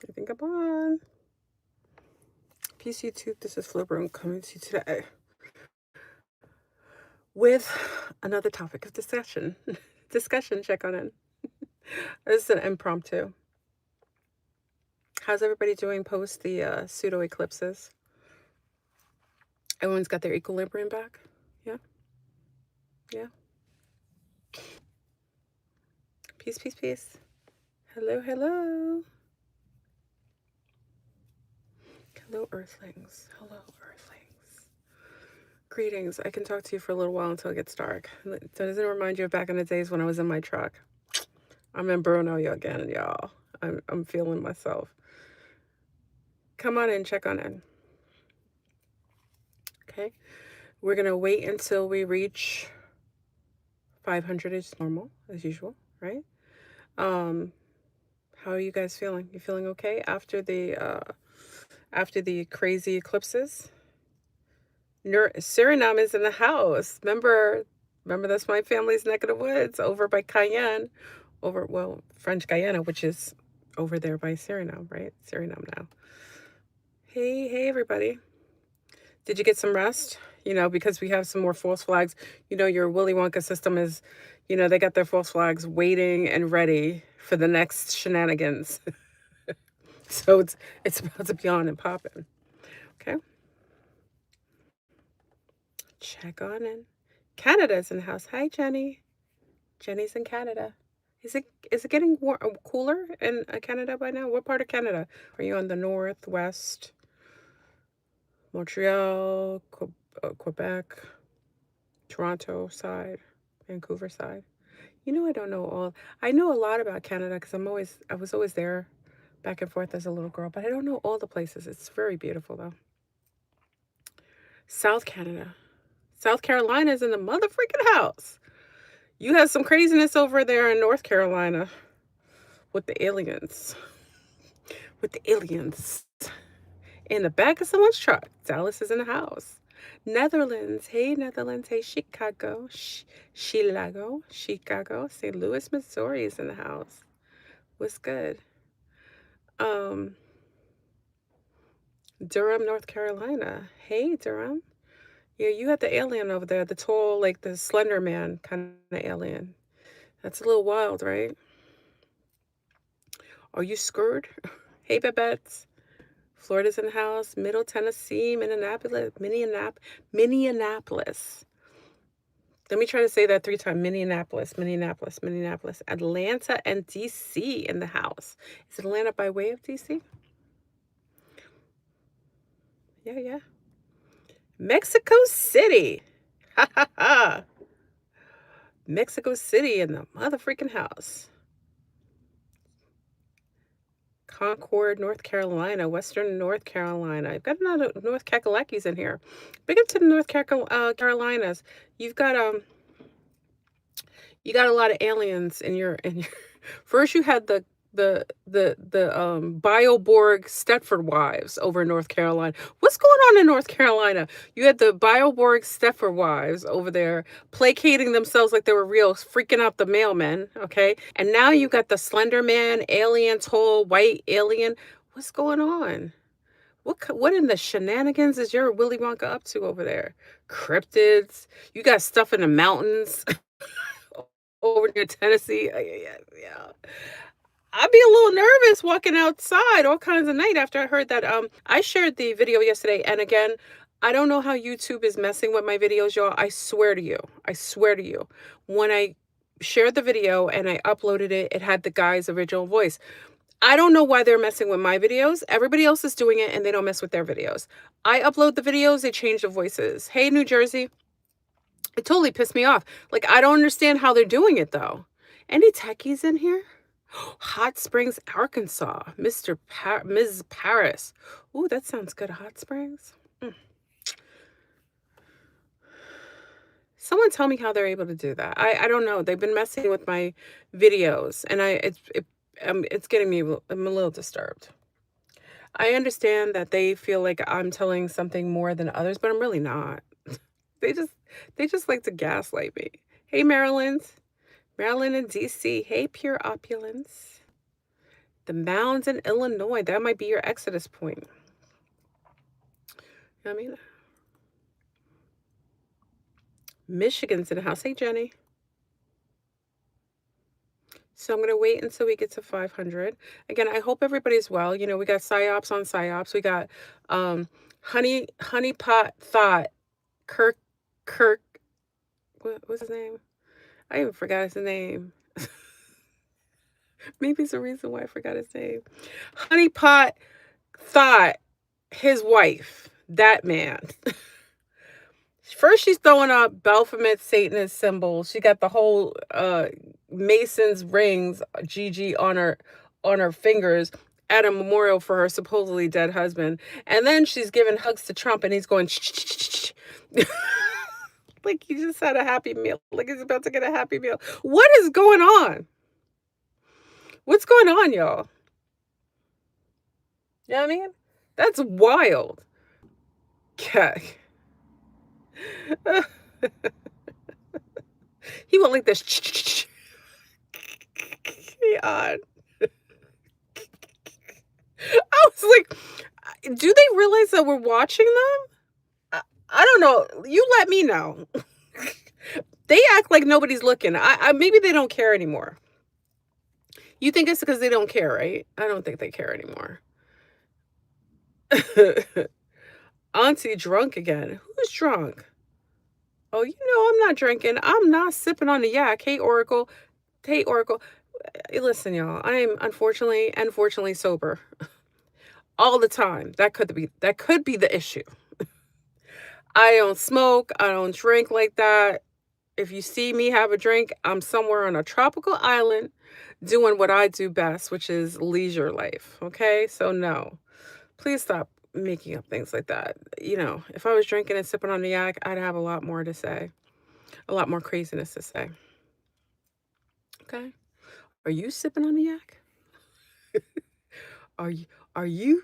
I think I'm on. Peace YouTube, this is FleurBrun coming to you today with another topic of discussion. Discussion, check on in. This is an impromptu. How's everybody doing post the pseudo eclipses? Everyone's got their equilibrium back? Yeah? Yeah? Peace, peace, peace. Hello, hello. Hello, Earthlings. Hello, Earthlings. Greetings. I can talk to you for a little while until it gets dark. Doesn't it remind you of back in the days when I was in my truck? I'm in Bruno again, y'all. I'm feeling myself. Come on in, check on in. Okay. We're gonna wait until we reach 500 is normal, as usual, right? How are you guys feeling? You feeling okay after the crazy eclipses? Suriname is in the house. Remember that's my family's neck of the woods over by Cayenne, French Guyana, which is over there by Suriname, right? Suriname now. Hey, everybody. Did you get some rest? Because we have some more false flags. Your Willy Wonka system is, they got their false flags waiting and ready for the next shenanigans. So it's about to be on and popping. Okay. Check on in. Canada's in the house. Hi, Jenny. Jenny's in Canada. Is it getting cooler in Canada by now? What part of Canada? Are you on the north, west, Montreal, Quebec, Toronto side, Vancouver side? I don't know all. I know a lot about Canada because I was always there, back and forth as a little girl, but I don't know all the places. It's very beautiful though. South Canada. South Carolina's in the mother freaking house. You have some craziness over there in North Carolina with the aliens. With the aliens. In the back of someone's truck. Dallas is in the house. Netherlands. Hey, Netherlands. Hey, Chicago. Chicago. St. Louis, Missouri is in the house. What's good? Durham, North Carolina. Hey, Durham. Yeah, you got the alien over there. The tall, like the Slender Man kind of alien. That's a little wild, right? Are you screwed? Hey, Babettes. Florida's in the house. Middle Tennessee, Minneapolis. Let me try to say that 3 times. Minneapolis. Atlanta and DC in the house. Is Atlanta by way of DC? Yeah. Mexico City. Ha ha ha. Mexico City in the mother freaking house. Concord, North Carolina, Western North Carolina. I've got another North Kakalakis in here. Big up to the North Carolinas. You've got you got a lot of aliens in your first you had the Bioborg Stepford wives over in North Carolina. What's going on in North Carolina? You had the Bioborg Stepford wives over there placating themselves like they were real, freaking out the mailmen, okay? And now you got the Slender Man, alien, tall, white alien. What's going on? What in the shenanigans is your Willy Wonka up to over there? Cryptids. You got stuff in the mountains over near Tennessee. Yeah. I'd be a little nervous walking outside all kinds of night after I heard that. I shared the video yesterday, and again, I don't know how YouTube is messing with my videos, y'all. I swear to you, when I shared the video and I uploaded it, it had the guy's original voice. I don't know why they're messing with my videos. Everybody else is doing it, and they don't mess with their videos. I upload the videos, they change the voices. Hey, New Jersey. It totally pissed me off. Like, I don't understand how they're doing it, though. Any techies in here? Hot Springs, Arkansas. Ms. Paris. Ooh, that sounds good. Hot Springs. Someone tell me how they're able to do that. I don't know. They've been messing with my videos, and it's getting me. I'm a little disturbed. I understand that they feel like I'm telling something more than others, but I'm really not. They just like to gaslight me. Hey, Maryland and DC. Hey, Pure Opulence. The mounds in Illinois, that might be your exodus point. You know what I mean? Michigan's in the house. Hey, Jenny. So I'm going to wait until we get to 500. Again, I hope everybody's well. You know, we got psyops on psyops. We got honeypot thought, Kirk, what's his name? I even forgot his name. Maybe it's the reason why I forgot his name. Honeypot thought his wife, that man. First, she's throwing up Baphomet Satanist symbols. She got the whole Mason's rings, GG, on her fingers at a memorial for her supposedly dead husband. And then she's giving hugs to Trump, and he's going like he just had a happy meal, like he's about to get a happy meal. What is going on? What's going on, y'all? You know what I mean? That's wild. Okay. He went like this. Yeah. I was like, do they realize that we're watching them? I don't know. You let me know. They act like nobody's looking. I maybe they don't care anymore. You think it's because they don't care, right? I don't think they care anymore. Auntie drunk again. Who's drunk? Oh, you know I'm not drinking. I'm not sipping on the yak. Hey, Oracle. Hey, Oracle. Listen, y'all. I am unfortunately sober all the time. That could be the issue. I don't smoke. I don't drink like that. If you see me have a drink, I'm somewhere on a tropical island doing what I do best, which is leisure life. Okay? So no. Please stop making up things like that. You know, if I was drinking and sipping on the yak, I'd have a lot more to say. A lot more craziness to say. Okay? Are you sipping on the yak? Are you are you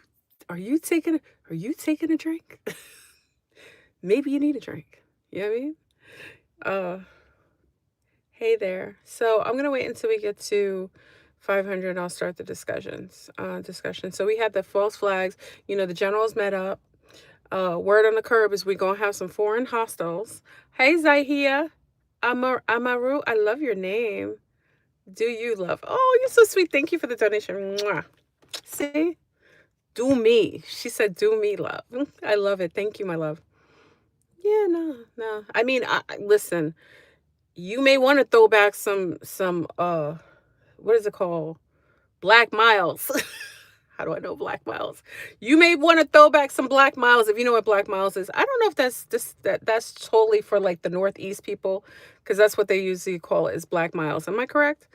are you taking a drink? Maybe you need a drink. You know what I mean? Uh hey there. So I'm gonna wait until we get to 500. I'll start the discussion. So we had the false flags. You know, the generals met up. Word on the curb is we're gonna have some foreign hostiles. Hey Zahia. Amaru, I love your name. Do you love? Oh, you're so sweet. Thank you for the donation. Mwah. See? Do me. She said, do me, love. I love it. Thank you, my love. Yeah, no. I mean, listen, you may want to throw back some, what is it called? Black miles. How do I know Black Miles? You may want to throw back some Black Miles if you know what Black Miles is. I don't know if that's totally for like the Northeast people, because that's what they usually call it, is Black Miles. Am I correct?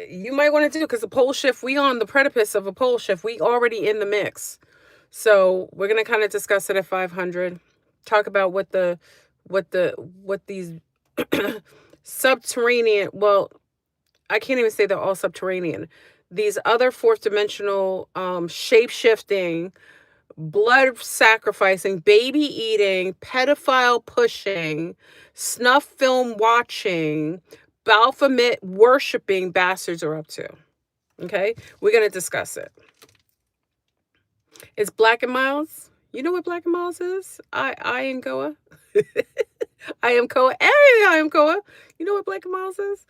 You might want to do, because the PoleShift, we on the precipice of a PoleShift. We already in the mix. So we're gonna kind of discuss it at 500. Talk about what these subterranean, well, I can't even say they're all subterranean. These other fourth dimensional shape shifting, blood sacrificing, baby eating, pedophile pushing, snuff film watching, Baphomet worshiping bastards are up to. Okay? We're going to discuss it. It's Black and Miles. You know what Black and Miles is? I am Koa. I am Koa. Hey, I am Koa. You know what Black and Miles is?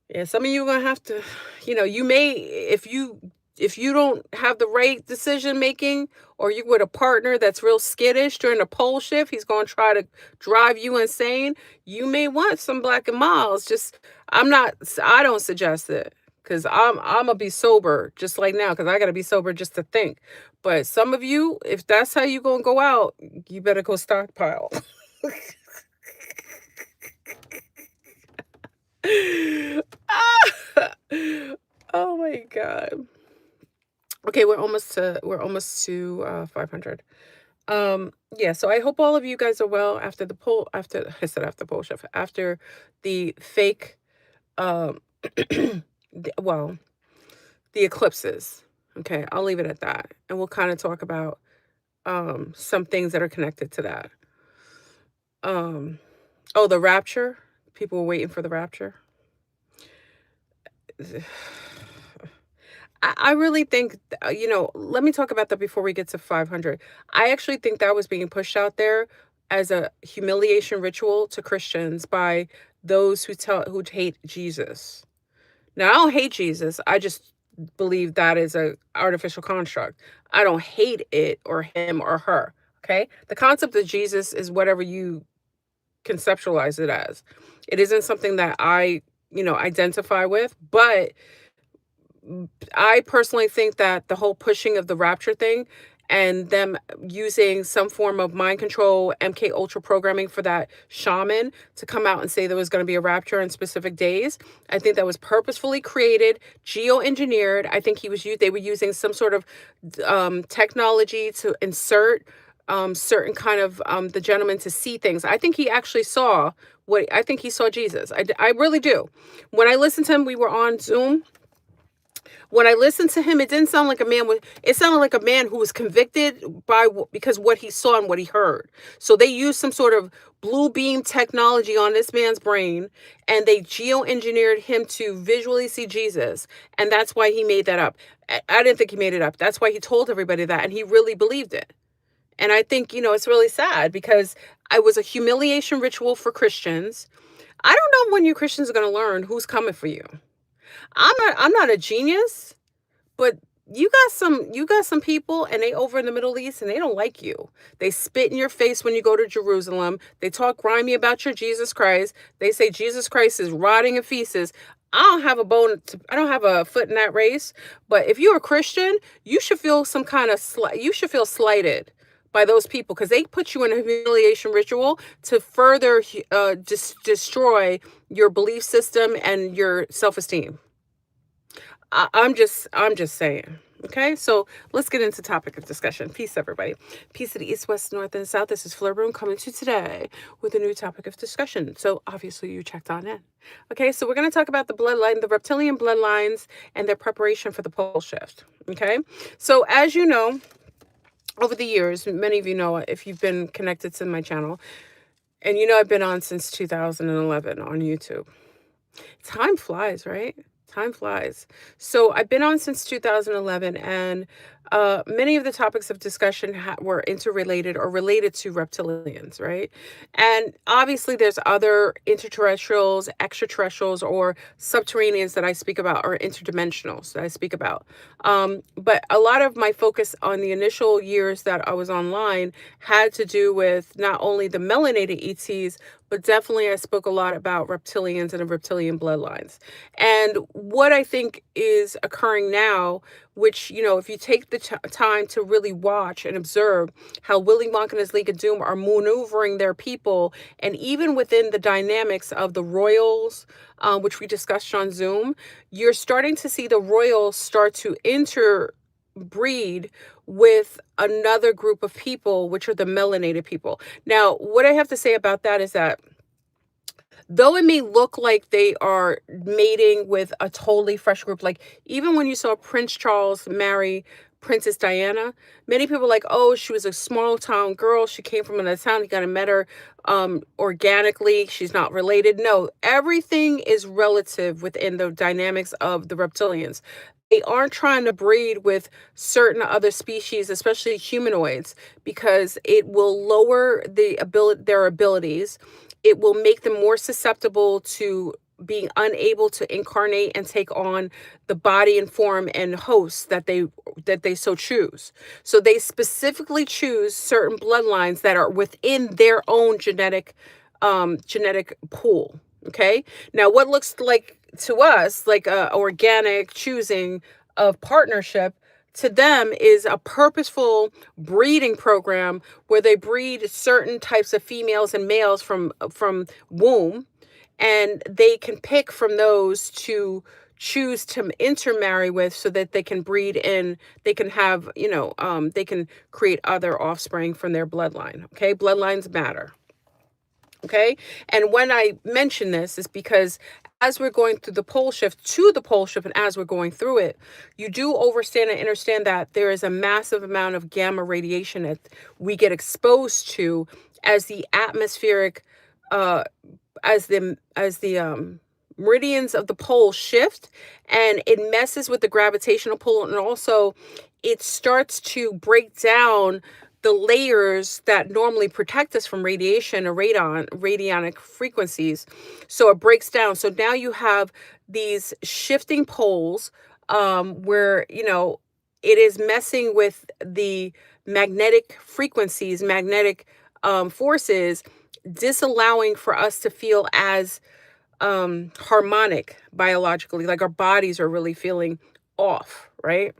Yeah, some of you are gonna have to, you know, you may, if you don't have the right decision making, or you with a partner that's real skittish during a pole shift, he's gonna try to drive you insane. You may want some Black and Miles. Just I don't suggest it, because I'm gonna be sober just like now, because I gotta be sober just to think. But some of you, if that's how you gonna go out, you better go stockpile. Oh my god. Okay, we're almost to 500. Yeah, so I hope all of you guys are well after the poll, after I said after poll shift, after the fake um well, the eclipses. Okay, I'll leave it at that. And we'll kind of talk about some things that are connected to that. Oh, the rapture. People were waiting for the rapture. I really think, let me talk about that before we get to 500. I actually think that was being pushed out there as a humiliation ritual to Christians by those who hate Jesus. Now, I don't hate Jesus. I just believe that is a artificial construct. I don't hate it or him or her. Okay. The concept of Jesus is whatever you conceptualize it as. It isn't something that I, identify with, but I personally think that the whole pushing of the rapture thing and them using some form of mind control, MK Ultra programming for that shaman to come out and say there was going to be a rapture in specific days. I think that was purposefully created, geoengineered. I think they were using some sort of technology to insert certain kind of the gentleman to see things. I think he actually saw I think he saw Jesus. I really do. When I listened to him, we were on Zoom. When I listened to him, it didn't sound like a man it sounded like a man who was convicted because what he saw and what he heard. So they used some sort of blue beam technology on this man's brain, and they geoengineered him to visually see Jesus. And that's why he made that up. I didn't think he made it up. That's why he told everybody that, and he really believed it. And I think, it's really sad because it was a humiliation ritual for Christians. I don't know when you Christians are going to learn who's coming for you. I'm not a genius, but you got some people, and they over in the Middle East, and they don't like you. They spit in your face when you go to Jerusalem. They talk grimy about your Jesus Christ. They say Jesus Christ is rotting in feces. I don't have a foot in that race, but if you're a Christian, you should feel you should feel slighted by those people because they put you in a humiliation ritual to further destroy your belief system and your self-esteem. I'm just saying. Okay, so let's get into topic of discussion. Peace, everybody. Peace to the east, west, north, and south. This is FleurBrun coming to you today with a new topic of discussion. So obviously you checked on in. Okay, so we're going to talk about the reptilian bloodlines, and their preparation for the pole shift. Okay, so as you know, over the years, many of you know if you've been connected to my channel, and I've been on since 2011 on YouTube. Time flies, right? Time flies. So I've been on since 2011, and many of the topics of discussion were interrelated or related to reptilians, right? And obviously, there's other interterrestrials, extraterrestrials, or subterraneans that I speak about, or interdimensionals that I speak about. But a lot of my focus on the initial years that I was online had to do with not only the melanated ETs, but definitely I spoke a lot about reptilians and the reptilian bloodlines. And what I think is occurring now, which, if you take the time to really watch and observe how Willy Wonka and his League of Doom are maneuvering their people, and even within the dynamics of the royals, which we discussed on Zoom, you're starting to see the royals start to interbreed with another group of people, which are the melanated people. Now, what I have to say about that is that though it may look like they are mating with a totally fresh group, like even when you saw Prince Charles marry Princess Diana, many people were like, oh, she was a small town girl. She came from another town. He got to met her organically. She's not related. No, everything is relative within the dynamics of the reptilians. They aren't trying to breed with certain other species, especially humanoids, because it will lower their abilities. It will make them more susceptible to being unable to incarnate and take on the body and form and hosts that they so choose. So they specifically choose certain bloodlines that are within their own genetic pool. Okay. Now, what looks like to us like a organic choosing of partnership, to them is a purposeful breeding program where they breed certain types of females and males from womb, and they can pick from those to choose to intermarry with so that they can breed in, they can have, they can create other offspring from their bloodline. Okay, bloodlines matter. Okay. And when I mention this is because as we're going through the pole shift, and as we're going through it, you do understand and understand that there is a massive amount of gamma radiation that we get exposed to as the atmospheric, uh, as the meridians of the pole shift, and it messes with the gravitational pull, and also it starts to break down the layers that normally protect us from radiation or radionic frequencies. So it breaks down. So now you have these shifting poles, where, it is messing with the magnetic frequencies, magnetic forces, disallowing for us to feel as harmonic biologically, like our bodies are really feeling off, right?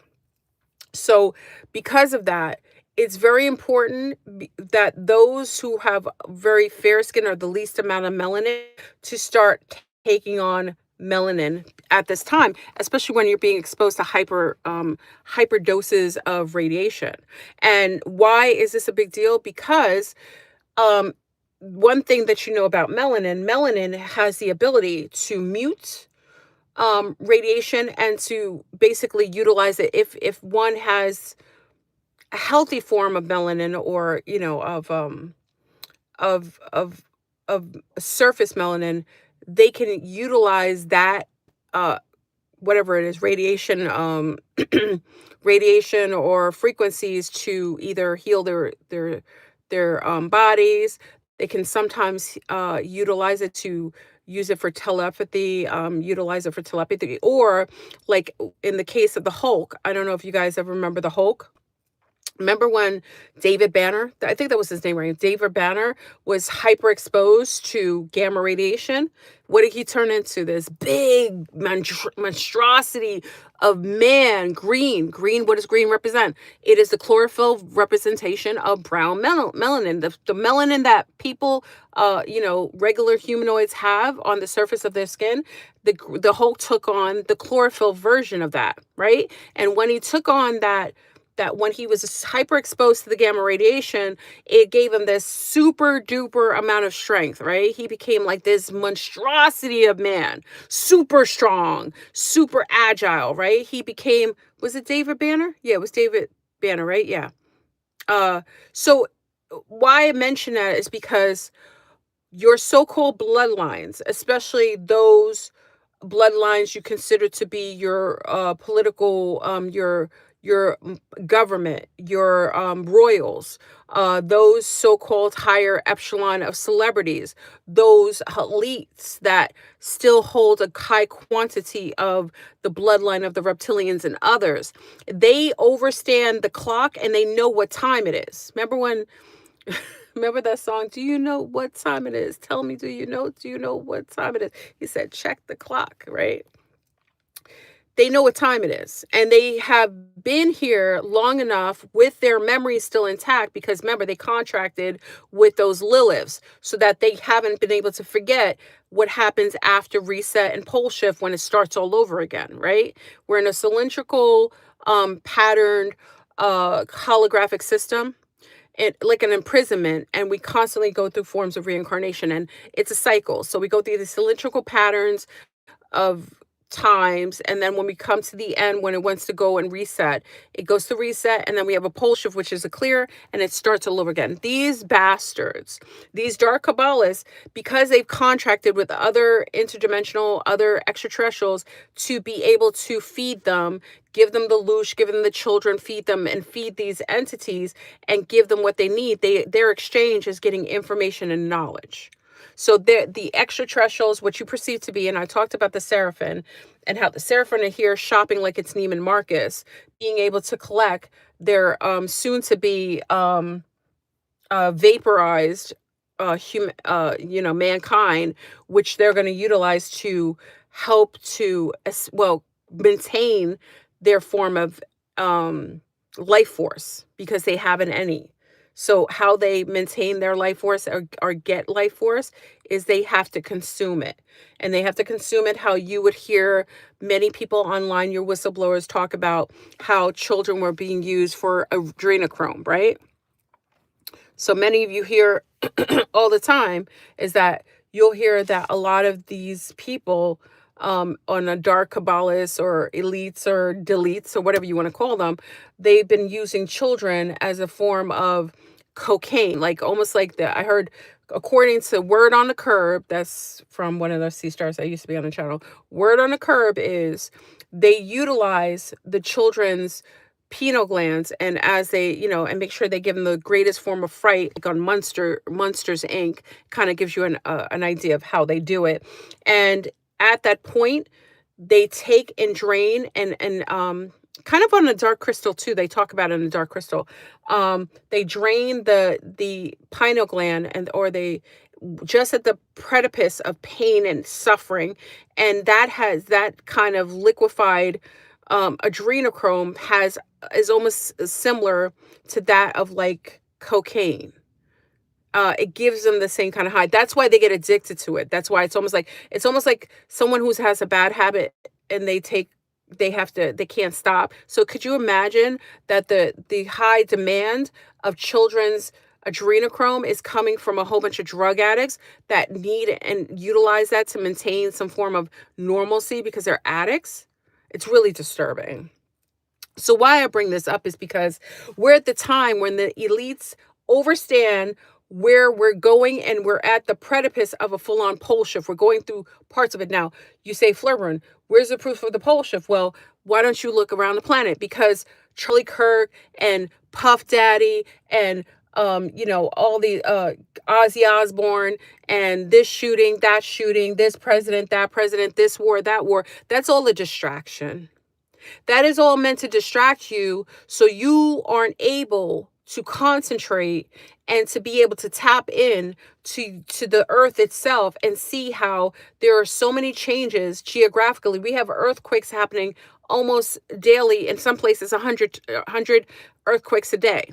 So, because of that, it's very important that those who have very fair skin or the least amount of melanin to start taking on melanin at this time, especially when you're being exposed to hyper doses of radiation. And why is this a big deal? Because um, one thing that you know about melanin has the ability to mute radiation and to basically utilize it if one has a healthy form of melanin, or of surface melanin. They can utilize that, uh whatever it is, radiation, radiation or frequencies, to either heal their bodies. They can sometimes utilize it to use it for telepathy, or like in the case of the Hulk. I don't know if you guys ever remember the Hulk. Remember when David Banner, I think that was his name, right? David Banner was hyper exposed to gamma radiation. What did he turn into? This big monstrosity of man, green. Green, what does green represent? It is the chlorophyll representation of brown melanin. The melanin that people, regular humanoids have on the surface of their skin. The Hulk took on the chlorophyll version of that, right? And when he took on that when he was hyper exposed to the gamma radiation, it gave him this super duper amount of strength, right? He became like this monstrosity of man, super strong, super agile, right? He became, was it David Banner? Yeah, it was David Banner, right? Yeah. Uh, so why I mention that is because your so-called bloodlines, especially those bloodlines you consider to be your political, your government, your royals, those so-called higher echelon of celebrities, those elites that still hold a high quantity of the bloodline of the reptilians and others. They overstand the clock and they know what time it is. Remember that song? Do you know what time it is? Tell me, do you know what time it is? He said, check the clock, right? They know what time it is. And they have been here long enough with their memories still intact, because remember, they contracted with those Liliths so that they haven't been able to forget what happens after reset and pole shift when it starts all over again, right? We're in a cylindrical, patterned, holographic system, like an imprisonment, and we constantly go through forms of reincarnation, and it's a cycle. So we go through these cylindrical patterns of times, and then when we come to the end, when it wants to go and reset, it goes to reset, and then we have a pole shift, which is a clear, and it starts all over again. These bastards, these dark Kabbalists, because they've contracted with other interdimensional, other extraterrestrials to be able to feed them, give them the loosh, give them the children, feed them, and feed these entities and give them what they need. Their exchange is getting information and knowledge. So the extraterrestrials, what you perceive to be, and I talked about the Seraphim and how the Seraphim are here shopping like it's Neiman Marcus, being able to collect their soon to be vaporized human, mankind, which they're going to utilize to help to maintain their form of life force, because they haven't any. So how they maintain their life force, or get life force, is they have to consume it. And they have to consume it how you would hear many people online, your whistleblowers, talk about how children were being used for adrenochrome, right? So many of you hear all the time is that you'll hear that a lot of these people, on a dark Kabbalists or elites or deletes or whatever you want to call them, they've been using children as a form of cocaine, like almost like I heard according to Word on the Curb, that's from one of those sea stars that used to be on the channel. Word on the Curb is they utilize the children's pineal glands, and as they, and make sure they give them the greatest form of fright, like on Monsters Inc. Kind of gives you an idea of how they do it. And at that point, they take and drain and kind of on the Dark Crystal too. They talk about it in the Dark Crystal. They drain the pineal gland, and or they just at the precipice of pain and suffering, and that kind of liquefied adrenochrome is almost similar to that of like cocaine. It gives them the same kind of high. That's why they get addicted to it. That's why it's almost like someone who has a bad habit, and they can't stop. So could you imagine that the high demand of children's adrenochrome is coming from a whole bunch of drug addicts that need and utilize that to maintain some form of normalcy because they're addicts? It's really disturbing. So why I bring this up is because we're at the time when the elites overstand where we're going, and we're at the precipice of a full-on pole shift. We're going through parts of it now. You say, FleurBrun, where's the proof of the pole shift? Well, why don't you look around the planet? Because Charlie Kirk and Puff Daddy and all the Ozzy Osbourne and this shooting, that shooting, this president, that president, this war, that war, that's all a distraction. That is all meant to distract you so you aren't able to concentrate and to be able to tap in to the earth itself and see how there are so many changes geographically. We have earthquakes happening almost daily, in some places 100 earthquakes a day.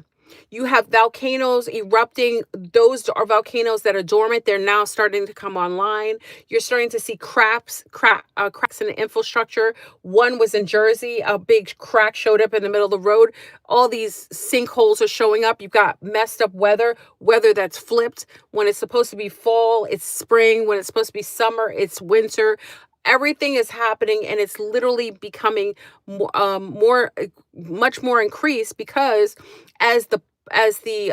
You have volcanoes erupting. Those are volcanoes that are dormant. They're now starting to come online. You're starting to see cracks in the infrastructure. One was in Jersey. A big crack showed up in the middle of the road. All these sinkholes are showing up. You've got messed up weather that's flipped. When it's supposed to be fall, it's spring. When it's supposed to be summer, it's winter. Everything is happening, and it's literally becoming much more increased, because as the as the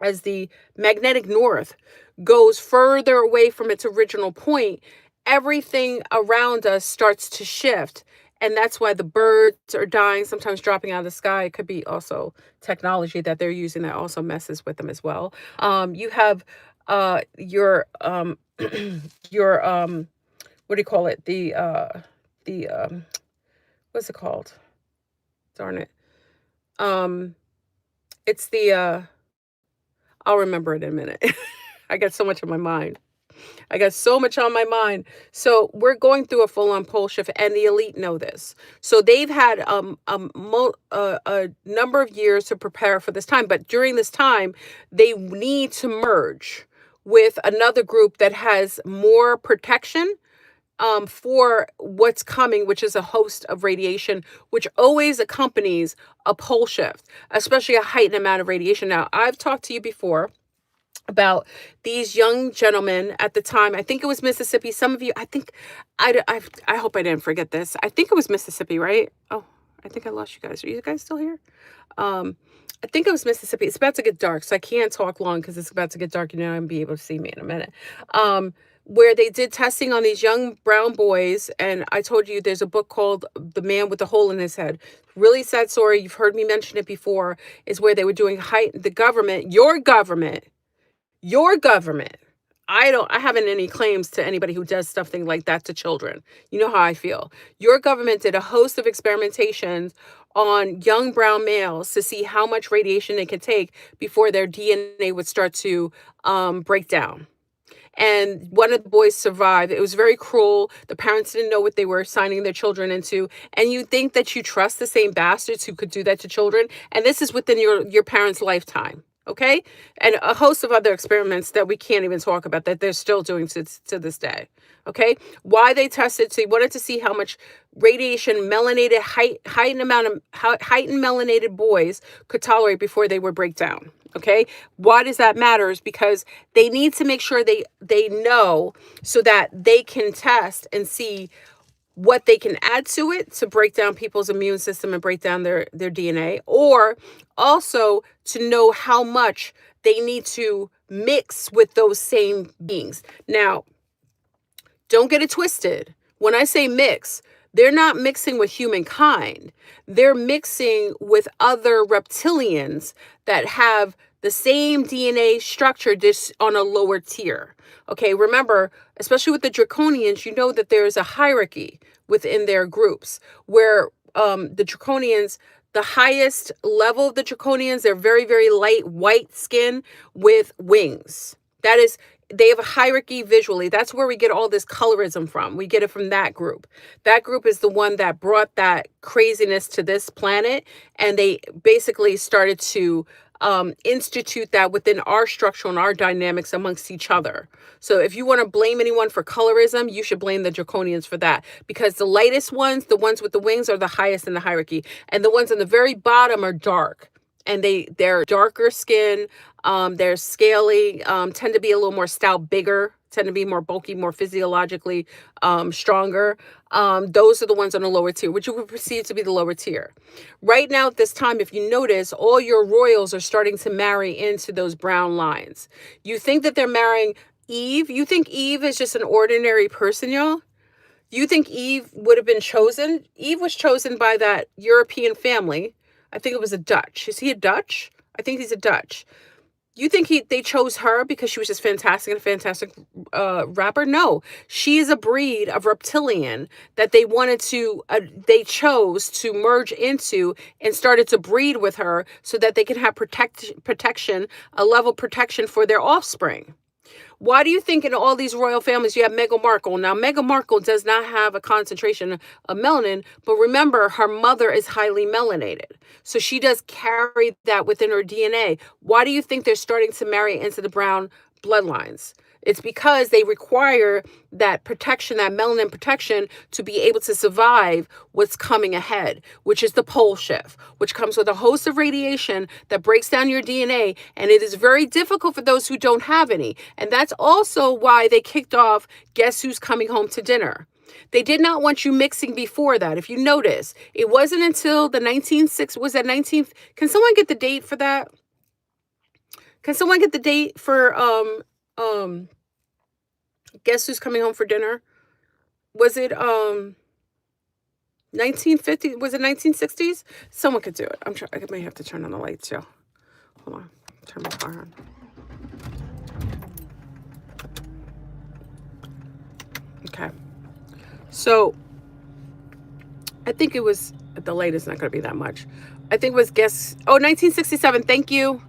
as the magnetic north goes further away from its original point, everything around us starts to shift. And that's why the birds are dying, sometimes dropping out of the sky. It could be also technology that they're using that also messes with them as well. You have your your what do you call it? The what's it called? Darn it. It's the I'll remember it in a minute. I got so much on my mind. I got so much on my mind. So we're going through a full-on pole shift, and the elite know this. So they've had a number of years to prepare for this time, but during this time, they need to merge with another group that has more protection for what's coming, which is a host of radiation, which always accompanies a pole shift, especially a heightened amount of radiation. Now, I've talked to you before about these young gentlemen at the time. I think it was Mississippi. Some of you, I think, I hope I didn't forget this. I think it was Mississippi, right? Oh, I think I lost you guys. Are you guys still here? I think it was Mississippi. It's about to get dark, so I can't talk long because it's about to get dark. And be able to see me in a minute. Where they did testing on these young brown boys, and I told you there's a book called The Man with the Hole in His Head. Really sad story. You've heard me mention it before. Is where they were doing the government, your government. I haven't any claims to anybody who does something like that to children. You know how I feel. Your government did a host of experimentations on young brown males to see how much radiation they could take before their DNA would start to break down. And one of the boys survived. It was very cruel. The parents didn't know what they were signing their children into. And you think that you trust the same bastards who could do that to children? And this is within your parents' lifetime. Okay? And a host of other experiments that we can't even talk about that they're still doing to this day. Okay? Why they tested, so they wanted to see how much radiation melanated, heightened melanated boys could tolerate before they would break down. Okay? Why does that matter? Is because they need to make sure they know so that they can test and see what they can add to it to break down people's immune system and break down their DNA, or also to know how much they need to mix with those same beings. Now, don't get it twisted. When I say mix, they're not mixing with humankind. They're mixing with other reptilians that have the same DNA structure, just on a lower tier. Okay, remember, especially with the draconians, you know that there's a hierarchy within their groups where the draconians, the highest level of the draconians, they're very, very light white skin with wings. That is, they have a hierarchy visually. That's where we get all this colorism from. We get it from that group. That group is the one that brought that craziness to this planet, and they basically started to institute that within our structure and our dynamics amongst each other. So if you want to blame anyone for colorism, you should blame the draconians for that, because the lightest ones, the ones with the wings, are the highest in the hierarchy, and the ones on the very bottom are dark, and they're darker skin. They're scaly, tend to be a little more stout, bigger, tend to be more bulky, more physiologically stronger. Those are the ones on the lower tier, which you would perceive to be the lower tier. Right now, at this time, if you notice, all your royals are starting to marry into those brown lines. You think that they're marrying Eve? You think Eve is just an ordinary person, y'all? You think Eve would have been chosen? Eve was chosen by that European family. I think it was a Dutch. Is he a Dutch? I think he's a Dutch. You think they chose her because she was just fantastic and a fantastic rapper? No, she is a breed of reptilian that they wanted to, they chose to merge into and started to breed with her so that they can have protection, a level protection for their offspring. Why do you think in all these royal families you have Meghan Markle? Now, Meghan Markle does not have a concentration of melanin, but remember, her mother is highly melanated. So she does carry that within her DNA. Why do you think they're starting to marry into the brown bloodlines? It's because they require that protection, that melanin protection, to be able to survive what's coming ahead, which is the PoleShift, which comes with a host of radiation that breaks down your DNA. And it is very difficult for those who don't have any. And that's also why they kicked off Guess Who's Coming Home to Dinner. They did not want you mixing before that. If you notice, it wasn't until the 1960s, was that 19th? Can someone get the date for that? Can someone get the date for Guess Who's Coming Home for Dinner? Was it 1950? Was it 1960s? Someone could do it. I may have to turn on the lights, y'all. Hold on. Turn my car on. Okay. So I think it was, the light is not going to be that much. I think it was 1967. Thank you.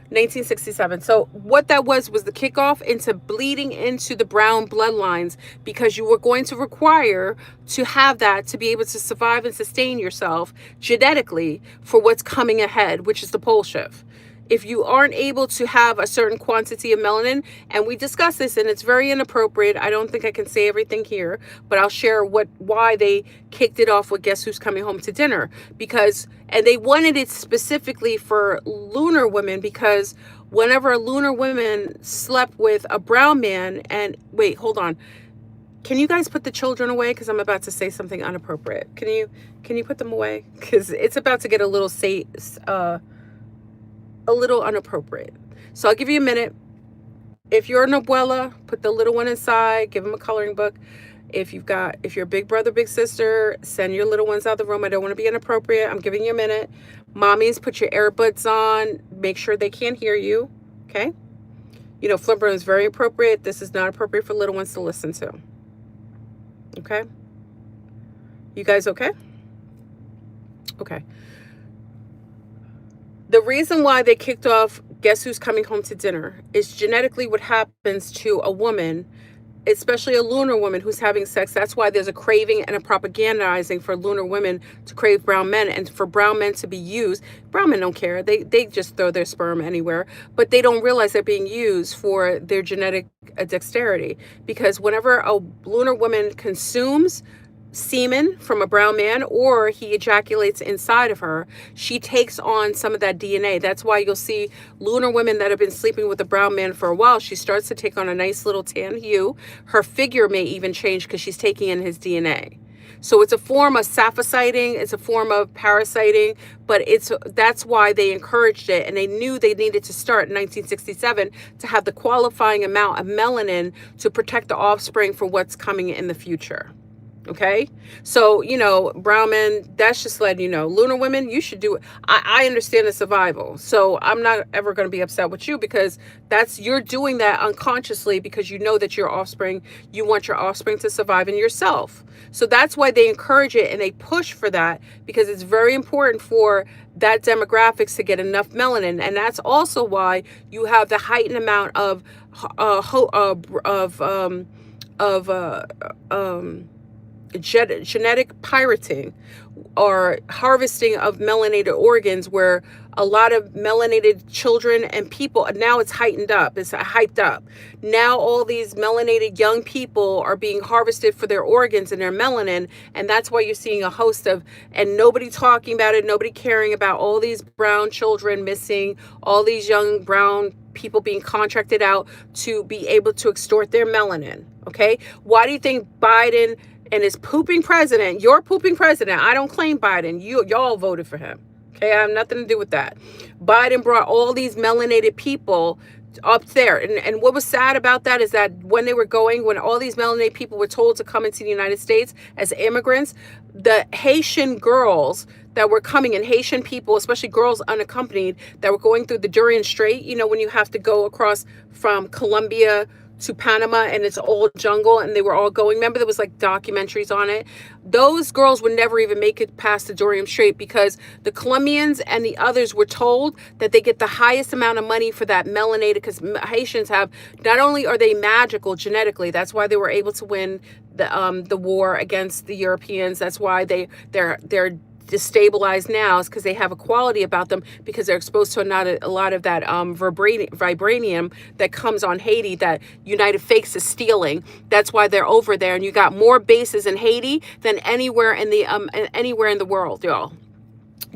1967. So what that was the kickoff into bleeding into the brown bloodlines, because you were going to require to have that to be able to survive and sustain yourself genetically for what's coming ahead, which is the PoleShift. If you aren't able to have a certain quantity of melanin, and we discuss this and it's very inappropriate, I don't think I can say everything here, but I'll share why they kicked it off with Guess Who's Coming Home to Dinner, and they wanted it specifically for lunar women, because whenever a lunar woman slept with a brown man, and wait, hold on. Can you guys put the children away? Because I'm about to say something inappropriate. Can you put them away? Because it's about to get a little inappropriate. So I'll give you a minute. If you're an abuela, put the little one inside, give them a coloring book. If you're a big brother, big sister, send your little ones out of the room. I don't want to be inappropriate. I'm giving you a minute. Mommies, put your earbuds on. Make sure they can't hear you. Okay? You know, FleurBrun is very appropriate. This is not appropriate for little ones to listen to. Okay? You guys okay? Okay. The reason why they kicked off Guess Who's Coming Home to Dinner is genetically what happens to a woman, especially a lunar woman who's having sex. That's why there's a craving and a propagandizing for lunar women to crave brown men, and for brown men to be used. Brown men don't care. They just throw their sperm anywhere, but they don't realize they're being used for their genetic dexterity. Because whenever a lunar woman consumes semen from a brown man, or he ejaculates inside of her, she takes on some of that DNA. That's why you'll see lunar women that have been sleeping with a brown man for a while, she starts to take on a nice little tan hue. Her figure may even change because she's taking in his DNA. So it's a form of saphocyting, it's a form of parasiting, but that's why they encouraged it, and they knew they needed to start in 1967 to have the qualifying amount of melanin to protect the offspring for what's coming in the future. Okay, so brown men, that's just letting you know. Lunar women, you should do it. I understand the survival, so I'm not ever going to be upset with you, because you're doing that unconsciously, because you know that you want your offspring to survive in yourself. So that's why they encourage it and they push for that, because it's very important for that demographics to get enough melanin, and that's also why you have the heightened amount of genetic pirating, or harvesting of melanated organs, where a lot of melanated children and people, now it's heightened up, it's hyped up. Now all these melanated young people are being harvested for their organs and their melanin, and that's why you're seeing a host of, and nobody talking about it, nobody caring about all these brown children missing, all these young brown people being contracted out to be able to extort their melanin. Okay, why do you think Biden and his pooping president, your pooping president, I don't claim Biden, y'all voted for him, okay, I have nothing to do with that. Biden brought all these melanated people up there, and what was sad about that is that when all these melanated people were told to come into the United States as immigrants, the Haitian girls that were coming, and Haitian people, especially girls unaccompanied, that were going through the Darien Strait, when you have to go across from Colombia to Panama, and it's all jungle, and they were all going, remember there was like documentaries on it, those girls would never even make it past the Darien Strait, because the Colombians and the others were told that they get the highest amount of money for that melanated, because Haitians have, not only are they magical genetically, that's why they were able to win the war against the Europeans, that's why they're destabilized now, is because they have a quality about them, because they're exposed to a lot of that vibranium that comes on Haiti that United Fakes is stealing. That's why they're over there, and you got more bases in Haiti than anywhere in the world, y'all.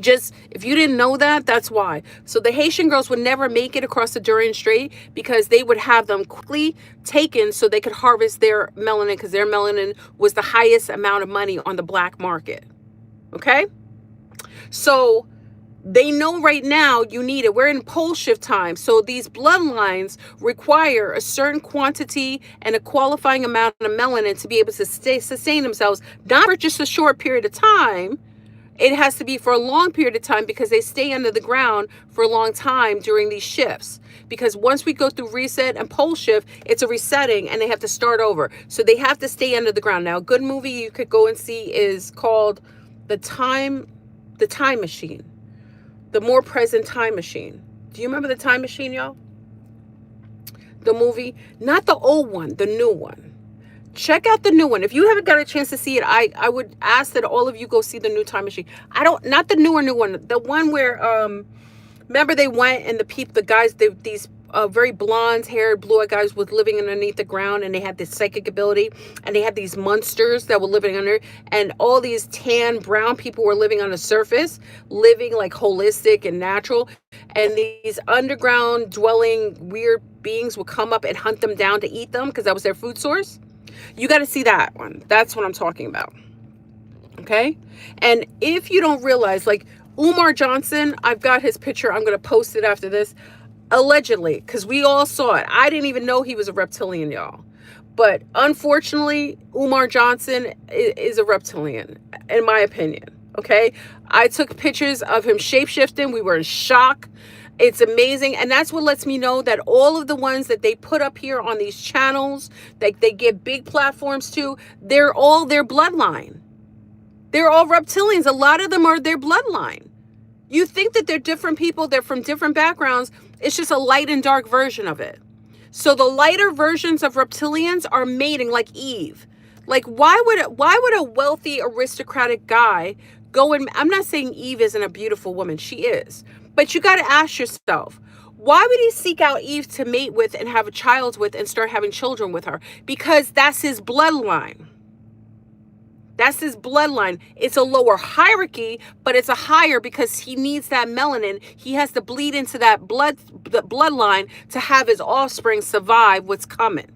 Just, if you didn't know that, that's why. So the Haitian girls would never make it across the Darien Strait, because they would have them quickly taken so they could harvest their melanin, because their melanin was the highest amount of money on the black market. Okay, so they know right now you need it. We're in PoleShift time, so these bloodlines require a certain quantity and a qualifying amount of melanin to be able to sustain themselves, not for just a short period of time. It has to be for a long period of time, because they stay under the ground for a long time during these shifts. Because once we go through reset and PoleShift, it's a resetting, and they have to start over. So they have to stay under the ground. Now, a good movie you could go and see is called The Time Machine. The More Present Time Machine. Do you remember The Time Machine, y'all? The movie, not the old one, the new one. Check out the new one. If you haven't got a chance to see it, I would ask that all of you go see the new Time Machine. Not the new one, the one where, remember they went and the guys, these very blonde-haired, blue-eyed guys was living underneath the ground, and they had this psychic ability, and they had these monsters that were living under, and all these tan, brown people were living on the surface, living like holistic and natural, and these underground dwelling weird beings would come up and hunt them down to eat them, because that was their food source. You got to see that one. That's what I'm talking about. Okay? And if you don't realize, like Umar Johnson, I've got his picture. I'm going to post it after this. Allegedly, because we all saw it. I didn't even know he was a reptilian, y'all. But unfortunately, Umar Johnson is a reptilian, in my opinion. Okay? I took pictures of him shapeshifting. We were in shock. It's amazing. And that's what lets me know that all of the ones that they put up here on these channels, that they give big platforms to, they're all their bloodline. They're all reptilians. A lot of them are their bloodline. You think that they're different people, they're from different backgrounds. It's just a light and dark version of it. So the lighter versions of reptilians are mating like Eve. Like, why would a wealthy aristocratic guy go and, I'm not saying Eve isn't a beautiful woman, she is. But you got to ask yourself, why would he seek out Eve to mate with and have a child with and start having children with her? Because that's his bloodline. That's his bloodline. It's a lower hierarchy, but it's a higher because he needs that melanin. He has to bleed into that bloodline to have his offspring survive what's coming.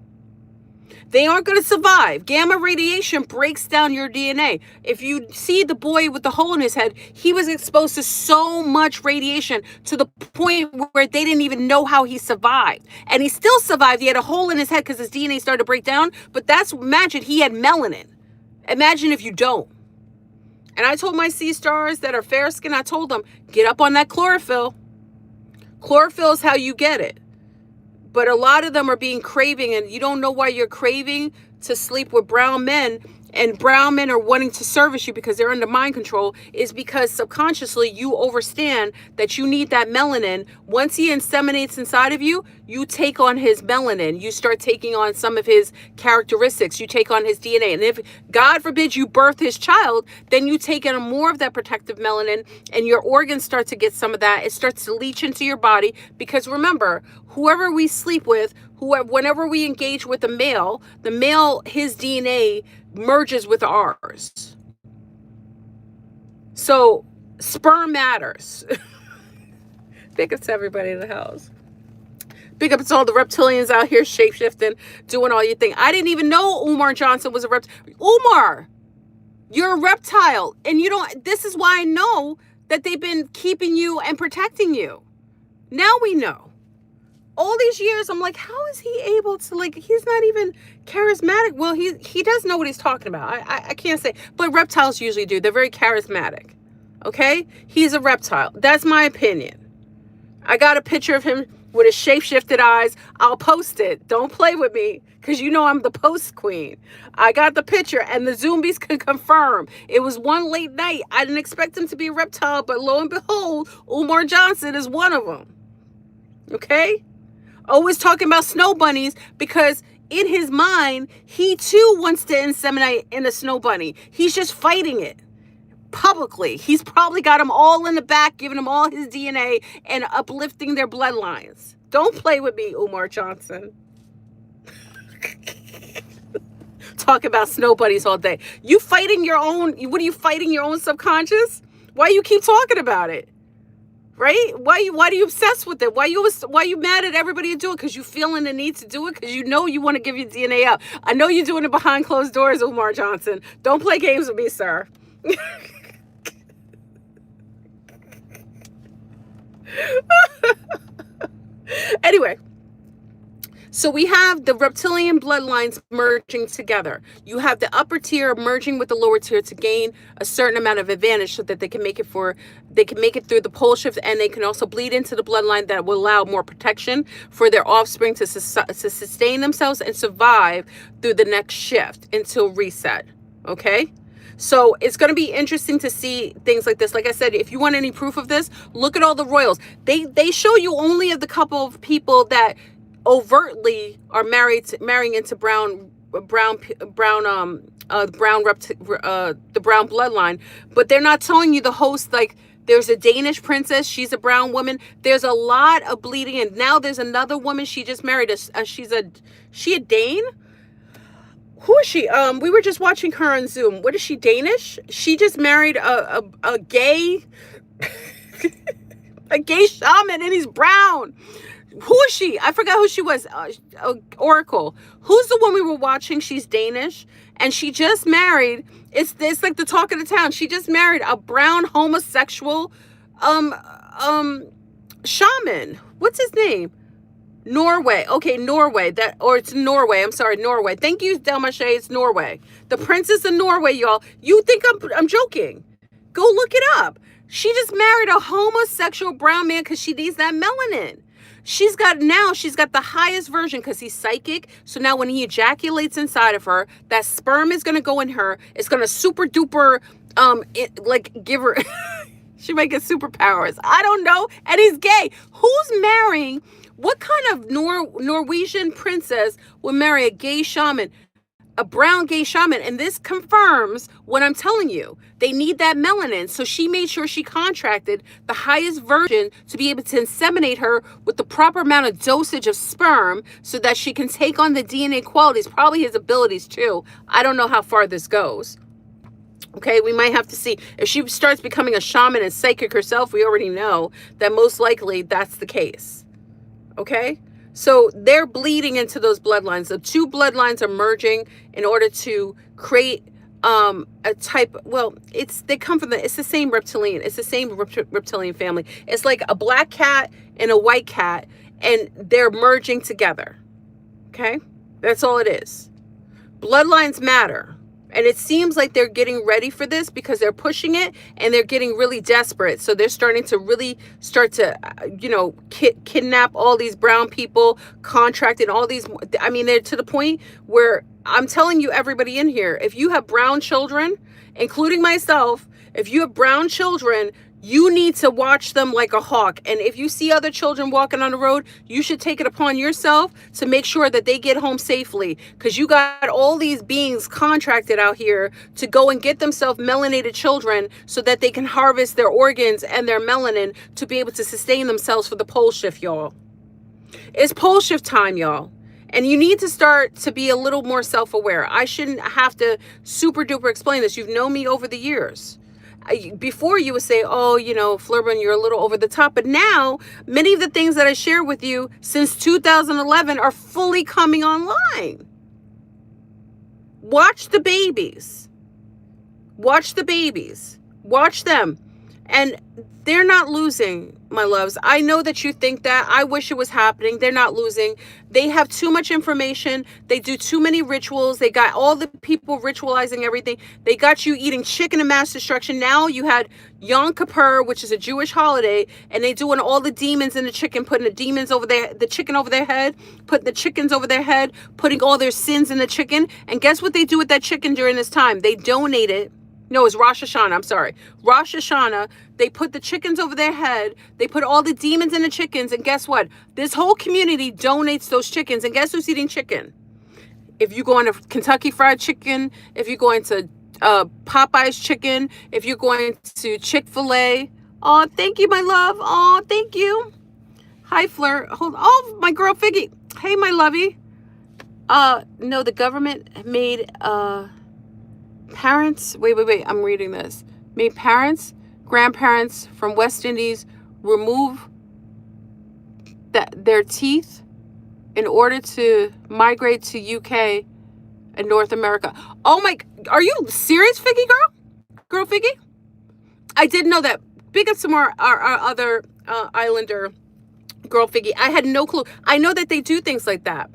They aren't going to survive. Gamma radiation breaks down your DNA. If you see the boy with the hole in his head, he was exposed to so much radiation to the point where they didn't even know how he survived. And he still survived. He had a hole in his head because his DNA started to break down. But imagine he had melanin. Imagine if you don't. And I told my sea stars that are fair skin, I told them, get up on that chlorophyll. Chlorophyll is how you get it. But a lot of them are being craving, and you don't know why you're craving to sleep with brown men, and brown men are wanting to service you because they're under mind control, is because subconsciously you understand that you need that melanin. Once he inseminates inside of you, you take on his melanin. You start taking on some of his characteristics. You take on his DNA. And if, God forbid, you birth his child, then you take in more of that protective melanin, and your organs start to get some of that. It starts to leach into your body, because remember, whoever we sleep with, whenever we engage with the male, his DNA merges with ours. So sperm matters. Big ups to everybody in the house. Big ups to all the reptilians out here shapeshifting, doing all your thing. I didn't even know Umar Johnson was a reptile. Umar, you're a reptile. And this is why I know that they've been keeping you and protecting you. Now we know. All these years, I'm like, how is he able to, he's not even charismatic. Well, he does know what he's talking about. I can't say, but reptiles usually do. They're very charismatic. Okay? He's a reptile. That's my opinion. I got a picture of him with his shape-shifted eyes. I'll post it. Don't play with me, because you know I'm the post queen. I got the picture, and the Zombies can confirm. It was one late night. I didn't expect him to be a reptile, but lo and behold, Umar Johnson is one of them. Okay? Always talking about snow bunnies, because in his mind, he too wants to inseminate in a snow bunny. He's just fighting it publicly. He's probably got them all in the back, giving them all his DNA and uplifting their bloodlines. Don't play with me, Umar Johnson. Talk about snow bunnies all day. You fighting your own, what are you fighting, your own subconscious? Why you keep talking about it? Right? Why do you obsess with it? Why you mad at everybody you do it? Because you feeling the need to do it? Because you know you want to give your DNA out. I know you're doing it behind closed doors, Umar Johnson. Don't play games with me, sir. Anyway, so we have the reptilian bloodlines merging together. You have the upper tier merging with the lower tier to gain a certain amount of advantage, so that they can make it through the PoleShift, and they can also bleed into the bloodline that will allow more protection for their offspring to sustain themselves and survive through the next shift until reset. Okay? So it's going to be interesting to see things like this. Like I said, if you want any proof of this, look at all the royals. They show you only of the couple of people that overtly are marrying into the brown bloodline, but they're not telling you the host. Like, there's a Danish princess, she's a brown woman. There's a lot of bleeding, and now there's another woman she just married. She a Dane? Who is she? We were just watching her on Zoom. What is she, Danish? She just married a gay a gay shaman, and he's brown. Who is she? I forgot who she was. Oracle. Who's the one we were watching? She's Danish, and she just married. It's like the talk of the town. She just married a brown homosexual shaman. What's his name? Norway. Okay, Norway. It's Norway. I'm sorry, Norway. Thank you, Delmache. It's Norway. The princess of Norway, y'all. You think I'm joking? Go look it up. She just married a homosexual brown man because she needs that melanin. She's got the highest version because he's psychic. So now when he ejaculates inside of her, that sperm is going to go in her. It's going to super duper, give her, she might get superpowers. I don't know. And he's gay. Who's marrying? What kind of Norwegian princess would marry a gay shaman? A brown gay shaman. And this confirms what I'm telling you. They need that melanin. So she made sure she contracted the highest version to be able to inseminate her with the proper amount of dosage of sperm so that she can take on the DNA qualities, probably his abilities too. I don't know how far this goes. Okay, we might have to see. If she starts becoming a shaman and psychic herself, we already know that most likely that's the case. Okay? So they're bleeding into those bloodlines. The two bloodlines are merging in order to create a type. Well, they come from it's the same reptilian. It's the same reptilian family. It's like a black cat and a white cat, and they're merging together. Okay, that's all it is. Bloodlines matter. And it seems like they're getting ready for this because they're pushing it and they're getting really desperate. So they're starting to really kidnap all these brown people, contracting all these. I mean, they're to the point where I'm telling you, everybody in here, if you have brown children, including myself, if you have brown children, you need to watch them like a hawk. And if you see other children walking on the road, you should take it upon yourself to make sure that they get home safely. Because you got all these beings contracted out here to go and get themselves melanated children so that they can harvest their organs and their melanin to be able to sustain themselves for the PoleShift, y'all. It's PoleShift time, y'all. And you need to start to be a little more self-aware. I shouldn't have to super duper explain this. You've known me over the years. Before you would say, oh, FleurBrun, you're a little over the top. But now, many of the things that I share with you since 2011 are fully coming online. Watch the babies. Watch the babies. Watch them. And they're not losing, my loves. I know that you think that. I wish it was happening. They're not losing. They have too much information. They do too many rituals. They got all the people ritualizing everything. They got you eating chicken and mass destruction. Now you had Yom Kippur, which is a Jewish holiday, and they doing all the demons in the chicken, putting the chicken over their head, putting the chickens over their head, putting all their sins in the chicken. And guess what they do with that chicken during this time? They donate it. No, it's Rosh Hashanah. I'm sorry. Rosh Hashanah. They put the chickens over their head. They put all the demons in the chickens. And guess what? This whole community donates those chickens. And guess who's eating chicken? If you go into Kentucky Fried Chicken, if you go into Popeye's Chicken, if you're going to Chick-fil-A. Oh, thank you, my love. Oh, thank you. Hi, Fleur. Oh, my girl Figgy. Hey, my lovey. No, the government made parents, wait, I'm reading this. Made grandparents from West Indies remove their teeth in order to migrate to UK and North America. Oh my, are you serious, Figgy girl? Girl Figgy? I didn't know that. Big up some more our other islander girl Figgy. I had no clue. I know that they do things like that.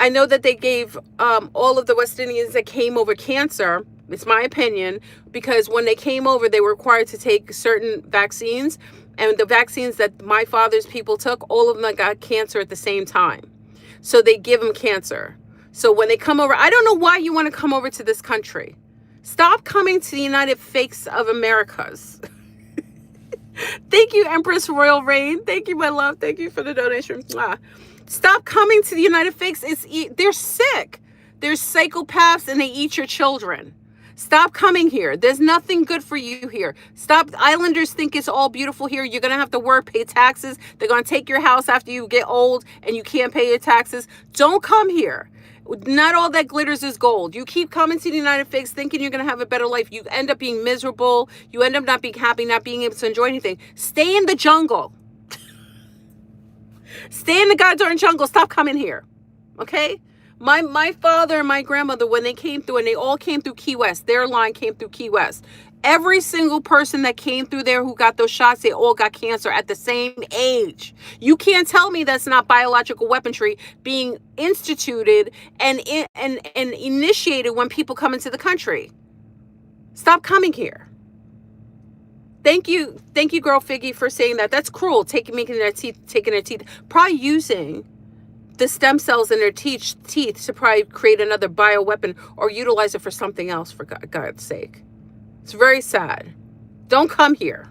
I know that they gave all of the West Indians that came over cancer. It's my opinion, because when they came over, they were required to take certain vaccines. And the vaccines that my father's people took, all of them got cancer at the same time. So they give them cancer. So when they come over, I don't know why you want to come over to this country. Stop coming to the United Fakes of Americas. Thank you, Empress Royal Reign. Thank you, my love. Thank you for the donation. Stop coming to the United Fakes. They're sick. They're psychopaths and they eat your children. Stop coming here. There's nothing good for you here. Stop. Islanders think it's all beautiful here. You're going to have to work, pay taxes. They're going to take your house after you get old and you can't pay your taxes. Don't come here. Not all that glitters is gold. You keep coming to the United Fakes thinking you're going to have a better life. You end up being miserable. You end up not being happy, not being able to enjoy anything. Stay in the jungle. Stay in the goddamn jungle. Stop coming here. Okay? My father and my grandmother, when they came through, and they all came through Key West, their line came through Key West. Every single person that came through there who got those shots, they all got cancer at the same age. You can't tell me that's not biological weaponry being instituted and initiated when people come into the country. Stop coming here. Thank you, girl Figgy, for saying that. That's cruel. Taking their teeth, probably using the stem cells in their teeth to probably create another bioweapon or utilize it for something else, for God's sake. It's very sad. Don't come here.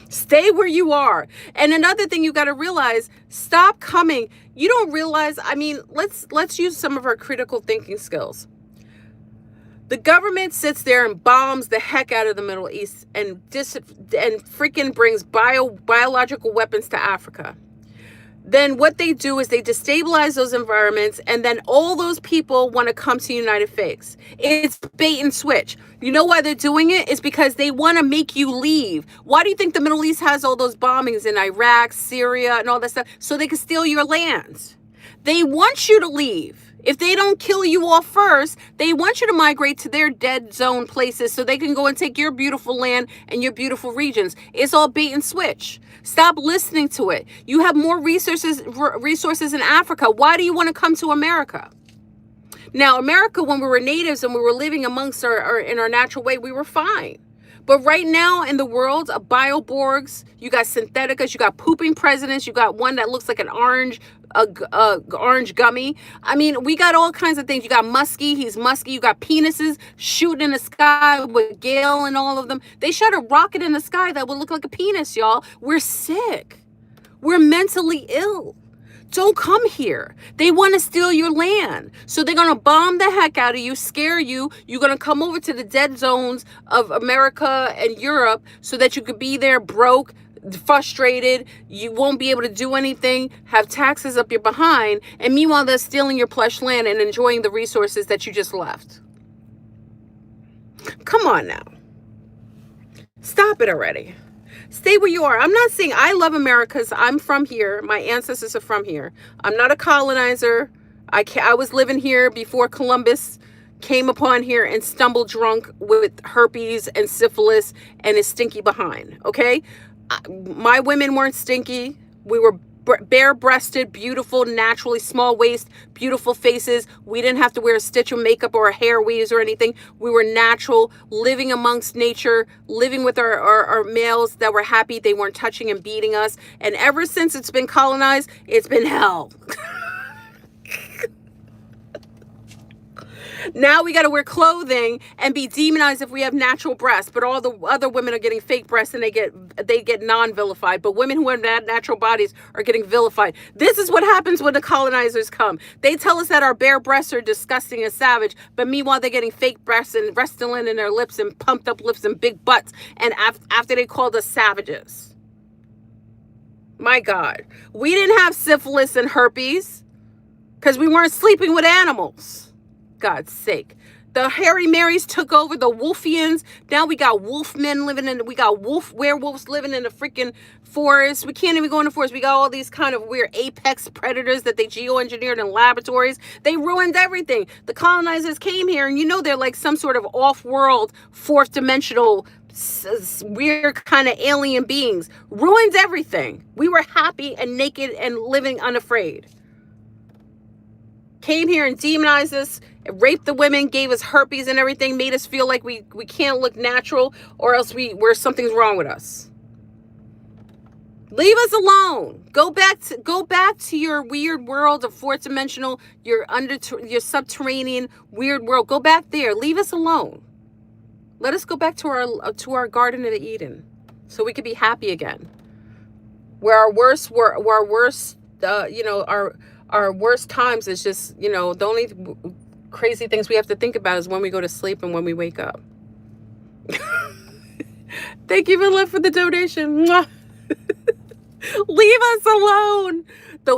Stay where you are. And another thing you got to realize, stop coming. You don't realize, I mean, let's use some of our critical thinking skills. The government sits there and bombs the heck out of the Middle East and freaking brings biological weapons to Africa. then what they do is they destabilize those environments, and then all those people want to come to United States. It's bait and switch. You know why they're doing it? It's because they want to make you leave. Why do you think the Middle East has all those bombings in Iraq, Syria, and all that stuff? So they can steal your land. They want you to leave. If they don't kill you off first, they want you to migrate to their dead zone places so they can go and take your beautiful land and your beautiful regions. It's all bait and switch. Stop listening to it. You have more resources in Africa. Why do you want to come to America? Now, America, when we were natives and we were living amongst in our natural way, we were fine. But right now in the world of bioborgs, you got syntheticas, you got pooping presidents, you got one that looks like an orange gummy. I mean, we got all kinds of things. You got musky, he's musky. You got penises shooting in the sky with Gale and all of them. They shot a rocket in the sky that would look like a penis, y'all. We're sick. We're mentally ill. Don't come here. They want to steal your land. So they're going to bomb the heck out of you, scare you. You're going to come over to the dead zones of America and Europe so that you could be there broke, frustrated. You won't be able to do anything, have taxes up your behind. And meanwhile, they're stealing your plush land and enjoying the resources that you just left. Come on now. Stop it already. Stay where you are. I'm not saying I love America because I'm from here. My ancestors are from here. I'm not a colonizer. I was living here before Columbus came upon here and stumbled drunk with herpes and syphilis and his stinky behind. Okay? My women weren't stinky. We were bare-breasted, beautiful, naturally small waist, beautiful faces. We didn't have to wear a stitch of makeup or a hair weaves or anything. We were natural, living amongst nature, living with our males that were happy. They weren't touching and beating us. And ever since it's been colonized, it's been hell. Now we got to wear clothing and be demonized if we have natural breasts, but all the other women are getting fake breasts and they get non-vilified. But women who have natural bodies are getting vilified. This is what happens when the colonizers come. They tell us that our bare breasts are disgusting and savage, but meanwhile they're getting fake breasts and Restylane in their lips and pumped up lips and big butts. And after they called us savages. My God, we didn't have syphilis and herpes because we weren't sleeping with animals. God's sake. The Hairy Marys took over the Wolfians. Now we got wolfmen we got werewolves living in the freaking forest. We can't even go in the forest. We got all these kind of weird apex predators that they geoengineered in laboratories. They ruined everything. The colonizers came here and they're like some sort of off-world, fourth dimensional, weird kind of alien beings. Ruined everything. We were happy and naked and living unafraid. Came here and demonized us, raped the women, gave us herpes and everything, made us feel like we can't look natural or else something's wrong with us. Leave us alone. Go back to your weird world of fourth dimensional, your subterranean weird world. Go back there. Leave us alone. Let us go back to our Garden of Eden so we could be happy again. Where our worst times is just, the only crazy things we have to think about is when we go to sleep and when we wake up. Thank you, Love, for the donation. Leave us alone.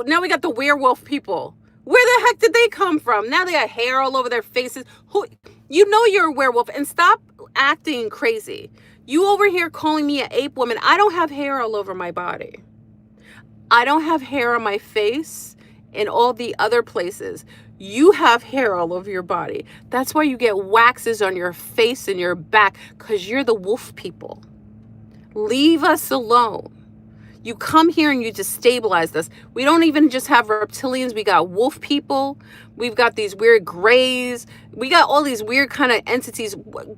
Now we got the werewolf people. Where the heck did they come from? Now they got hair all over their faces. You're a werewolf, and stop acting crazy. You over here calling me an ape woman. I don't have hair all over my body. I don't have hair on my face and all the other places. You have hair all over your body. That's why you get waxes on your face and your back, because you're the wolf people. Leave us alone. You come here and you destabilize us. We don't even just have reptilians. We got wolf people. We've got these weird grays. We got all these weird kind of entities.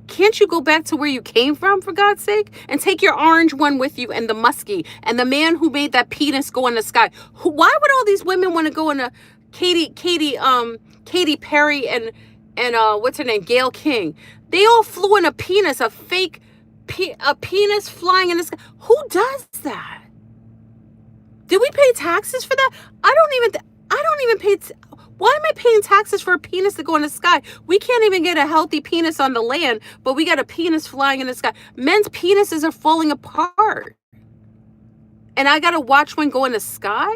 Can't you go back to where you came from, for God's sake? And take your orange one with you and the muskie and the man who made that penis go in the sky. Why would all these women want to go in a Katy Perry and what's her name? Gayle King. They all flew in a penis, a penis flying in the sky. Who does that? Did we pay taxes for that? I don't even pay. Why am I paying taxes for a penis to go in the sky? We can't even get a healthy penis on the land, but we got a penis flying in the sky. Men's penises are falling apart. And I got to watch one go in the sky?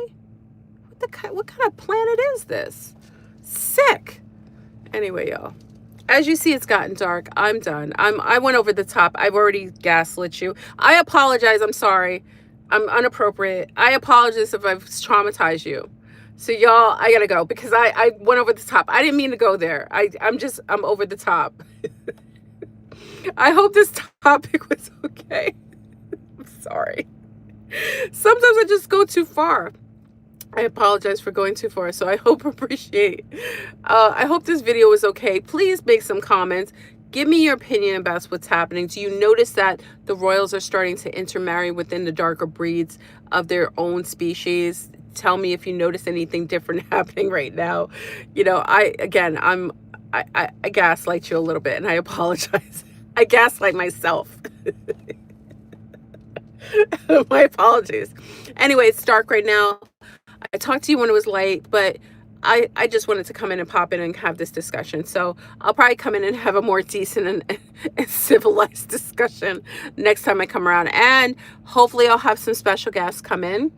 What kind of planet is this? Sick. Anyway, y'all. As you see, it's gotten dark. I'm done. I went over the top. I've already gaslit you. I apologize. I'm sorry. I'm inappropriate. I apologize if I've traumatized you. So y'all, I gotta go because I went over the top. I didn't mean to go there. I'm over the top. I hope this topic was okay. I'm sorry. Sometimes I just go too far. I apologize for going too far. So I hope I hope this video was okay. Please make some comments. Give me your opinion about what's happening. Do you notice that the royals are starting to intermarry within the darker breeds of their own species? Tell me if you notice anything different happening right now. You know, I gaslight you a little bit, and I apologize. I gaslight myself. My apologies. Anyway, it's dark right now. I talked to you when it was light, but I just wanted to come in and pop in and have this discussion. So I'll probably come in and have a more decent and civilized discussion next time I come around. And hopefully I'll have some special guests come in.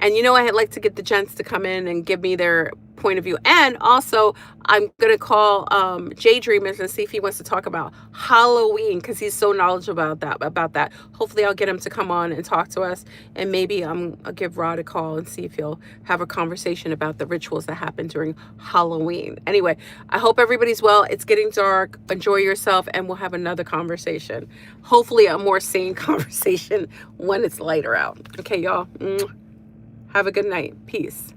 And you know, I'd like to get the gents to come in and give me their point of view. And also, I'm going to call Jay Dreamers and see if he wants to talk about Halloween, because he's so knowledgeable about that. Hopefully, I'll get him to come on and talk to us. And maybe I'll give Rod a call and see if he'll have a conversation about the rituals that happen during Halloween. Anyway, I hope everybody's well. It's getting dark. Enjoy yourself, and we'll have another conversation. Hopefully, a more sane conversation when it's lighter out. Okay, y'all. Have a good night. Peace.